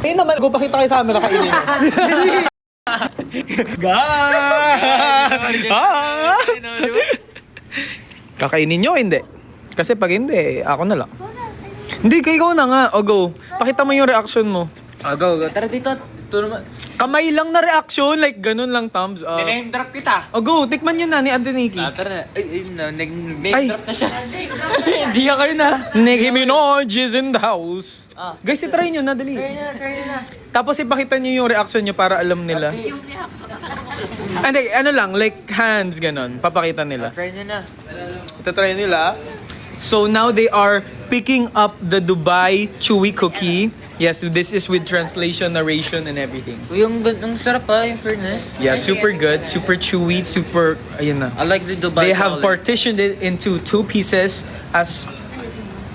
Eh naman, kung pakita kayo sa camera, kainin nyo. Kakainin nyo, hindi. Kasi pag hindi, ako na lang. Hindi, ikaw na nga. O go. Pakita mo yung reaction mo. Go. Tara dito. Ito naman. Kamay lang na reaction, like ganun lang, thumbs up. Name drop kita. O go, tikman nyo na ni Antoniki. Tara. Name Ay. drop na siya. Hindi ka kayo na. Nicki Minaj is in the house. Ah. Guys, try nyo na, dali. Try na. Tapos ipakita nyo yung reaction nyo para alam nila. Hindi, ano lang, like hands, ganun. Papakita nila. Try na. Ito try nila. So now they are picking up the Dubai Chewy Cookie. Yes, this is with translation, narration, and everything. Yung sarap pa, yung fairness. Yeah, super good, super chewy, super, ayun na. I like the Dubai. They have partitioned it into 2 pieces as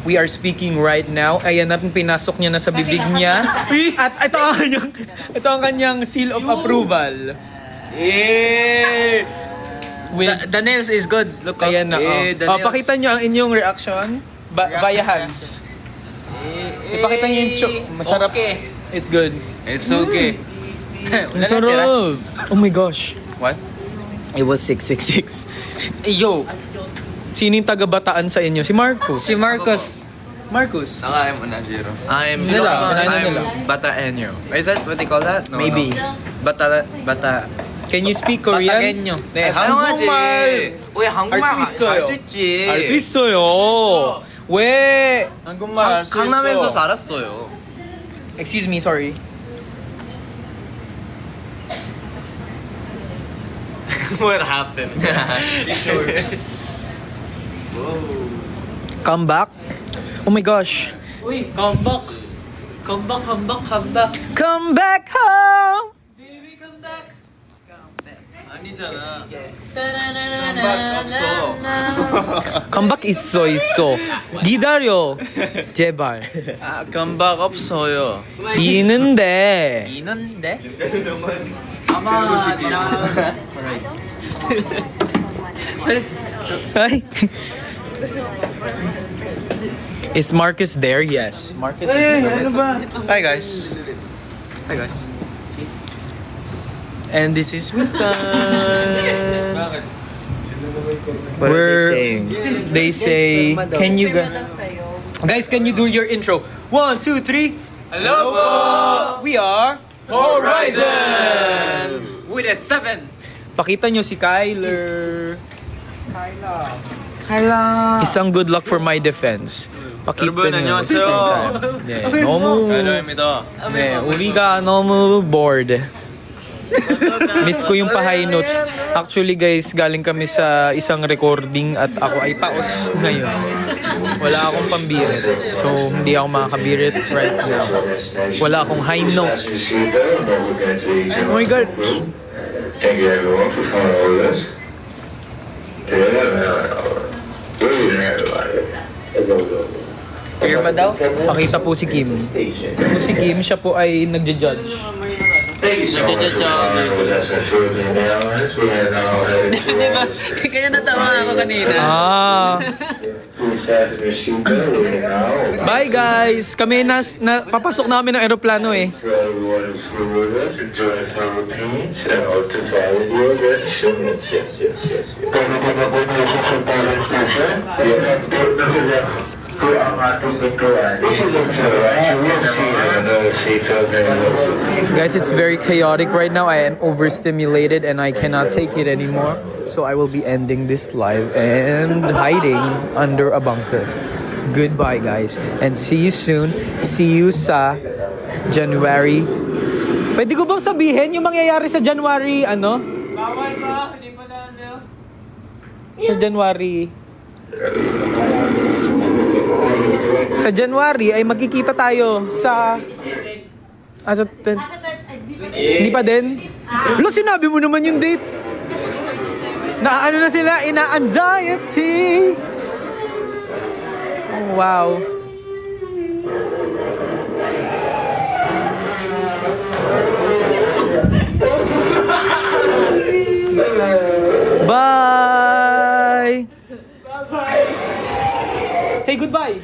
we are speaking right now. Ayan na, pinasok niya na sa bibig niya. At ito ang kanyang seal of approval. Yeah! The nails is good. Look up. Ayan na, the oh. nails. Pakita niyo ang inyong reaction via hands. Ipakita niyo yung masarap. Okay. It's good. It's okay. Ang sarap. Oh my gosh. What? It was 666. Yo! Sino yung taga-bataan sa inyo? Si Marcos. Si Marcos. Marcos. Nakain mo na, Jiro. I'm Bataenyo. Is that what they call that? No, Maybe. No. Bata. Can you speak Korean? Batagenyo. 네, 당연하지. 한국말 왜 한국말 알수 있어요. 할수 있지. 알 수 있어요. 왜 한국말 알 수 있어? 강남에서 살았어요. Excuse me, sorry. What happened? Come back. Oh my gosh. Uy, come back. Come back. Come back home. Baby, come back. 아니잖아. Come back 있어. 기다려. 제발. 아, 감박 없어요. 비는데. 이는데? 아마 Hi. Is Marcus there? Yes. Marcus is there. Hi guys. And this is Winston. What are We're- they saying? They say, can you guys, can you do your intro? 1, 2, 3. Hello po! We are Horizon! with a 7. Pakita nyo si Kyler. Isang good luck for my defense. pakita 여러분, nyo. 안녕하세요. 네, 너무 Hello입니다. 네, 우리가 너무 bored. Miss ko yung pa-high notes. Actually guys, galing kami sa isang recording at ako ay paus ngayon. Wala akong pambirit. So, hindi ako makakabirit right now. Wala akong high notes. Oh my God! Thank you everyone for following all this. Clear ba daw? Pakita po si Kim. Po si Kim, siya po ay nagja-judge. Thank you so much for following us at Philippine Airlines. We have now headed to Diba? Kaya natawa ako kanina. Please fasten your seatbelt. We are now Bye guys! Kami papasok namin ng aeroplano eh. for everyone who flew with us. Enjoy the Philippines and hope to follow you again soon. Yes. Pagdating na po niyo sa Santalan Station, i-update na sila po ang ating pintuan. If you look to the right, you will see another seatbelt there. Guys, it's very chaotic right now. I am overstimulated and I cannot take it anymore. So I will be ending this live and hiding under a bunker. Goodbye guys and see you soon. See you sa January. Pwede ko bang sabihin yung mangyayari sa January ano? Bawal pa, hindi pa na ano. Sa January. Sa January ay magkikita tayo sa hindi pa din? Lo, sinabi mo naman yung date. Na ano na sila, ina-anxiety. Oh, wow. Bye! Say goodbye.